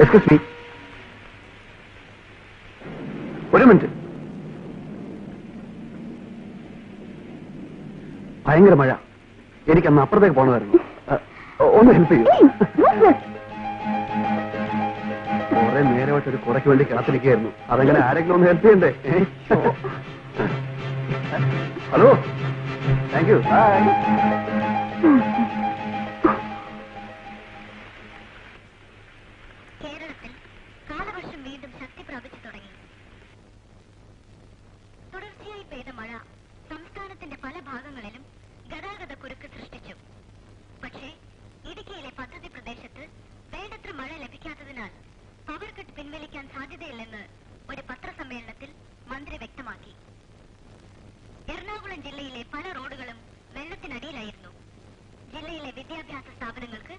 Excuse me, ഒരു minute. ഭയങ്കര മഴ, എനിക്കന്ന് അപ്പുറത്തേക്ക് പോകണമായിരുന്നു. ഒന്ന് ഹെൽപ്പ് ചെയ്യൂ. കുറെ നേരമായിട്ട് ഒരു കുറയ്ക്ക് വേണ്ടി കാത്തിരിക്കുകയായിരുന്നു. അതെങ്ങനെ ആരെങ്കിലും ഒന്ന് ഹെൽപ്പ് ചെയ്യണ്ടേ? Hello, thank you. ബൈ. കേരളത്തിൽ കാലവർഷം വീണ്ടും ശക്തി പ്രാപിച്ചു തുടങ്ങി. തുടർച്ചയായി പെയ്ത മഴ സംസ്ഥാനത്തിന്റെ പല ഭാഗങ്ങളിലും ഗതാഗത കുരുക്ക് സൃഷ്ടിച്ചു. പക്ഷേ ഇടുക്കിയിലെ പദ്ധതി പ്രദേശത്ത് വേണ്ടത്ര മഴ ലഭിക്കാത്തതിനാൽ പവർ കട്ട് പിൻവലിക്കാൻ സാധ്യതയില്ലെന്ന് ഒരു പത്രസമ്മേളനത്തിൽ മന്ത്രി വ്യക്തമാക്കി. എറണാകുളം ജില്ലയിലെ പല റോഡുകളും വെള്ളത്തിനടിയിലായിരുന്നു. ജില്ലയിലെ വിദ്യാഭ്യാസ സ്ഥാപനങ്ങൾക്ക്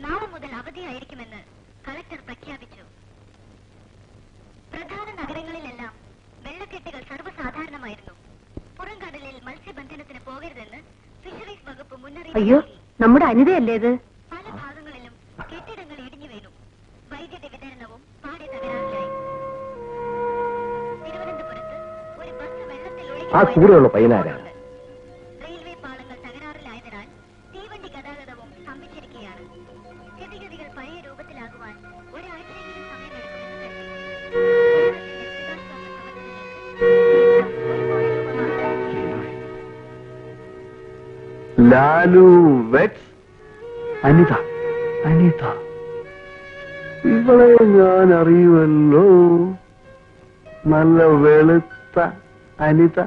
നാളെ മുതൽ അവധിയായിരിക്കുമെന്ന് കളക്ടർ പ്രഖ്യാപിച്ചു. പ്രധാന നഗരങ്ങളിലെല്ലാം വെള്ളക്കെട്ടുകൾ സർവ്വസാധാരണമായിരുന്നു. പുറംകടലിൽ മത്സ്യബന്ധനത്തിന് പോകരുതെന്ന് ഫിഷറീസ് വകുപ്പ് മുന്നറിയിപ്പ് നൽകി. നമ്മുടെ അനിതയല്ലേ ഇത്? പല ഭാഗങ്ങളിലും കെട്ടിടങ്ങൾ ഇടിഞ്ഞു വീണു. വൈദ്യുതി വിതരണവും പാടെ തകരാറിലായി. തിരുവനന്തപുരത്ത് ഒരു ബസ് വെള്ളത്തിൽ കൂടെയുള്ള പയ്യനാരാണ്? റെയിൽവേ പാളങ്ങൾ തകരാറിലായതിനാൽ തീവണ്ടി ഗതാഗതവും സ്തംഭിച്ചിരിക്കുകയാണ്. സ്ഥിതിഗതികൾ പഴയ രൂപത്തിലാകുവാൻ ഒരാഴ്ചയെങ്കിലും സമയമെടുക്കുമെന്ന് കരുതി. ലാലു വെറ്റ്സ് അനിത. അനിത ഇവളെ ഞാൻ അറിയുമല്ലോ. നല്ല വെളുത്ത അനിത.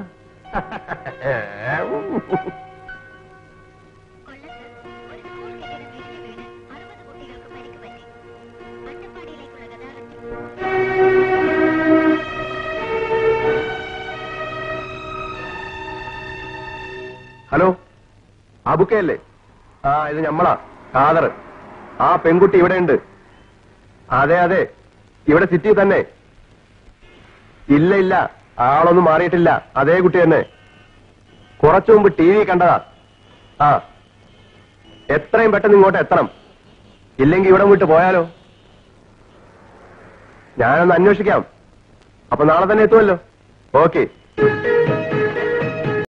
ഹലോ, അബുക്കയല്ലേ? ഇത് ഞമ്മളാ, ഖാദർ. ആ പെൺകുട്ടി ഇവിടെ ഉണ്ട്. അതെ അതെ, ഇവിടെ സിറ്റി തന്നെ. ഇല്ല ഇല്ല, ആളൊന്നും മാറിയിട്ടില്ല. അതേ കുട്ടി തന്നെ. കുറച്ചു മുമ്പ് ടി വി കണ്ടതാ. എത്രയും പെട്ടെന്ന് ഇങ്ങോട്ട് എത്തണം. ഇല്ലെങ്കിൽ ഇവിടെ വിട്ട് പോയാലോ? ഞാനൊന്ന് അന്വേഷിക്കാം. അപ്പൊ നാളെ തന്നെ എത്തുമല്ലോ. ഓക്കെ.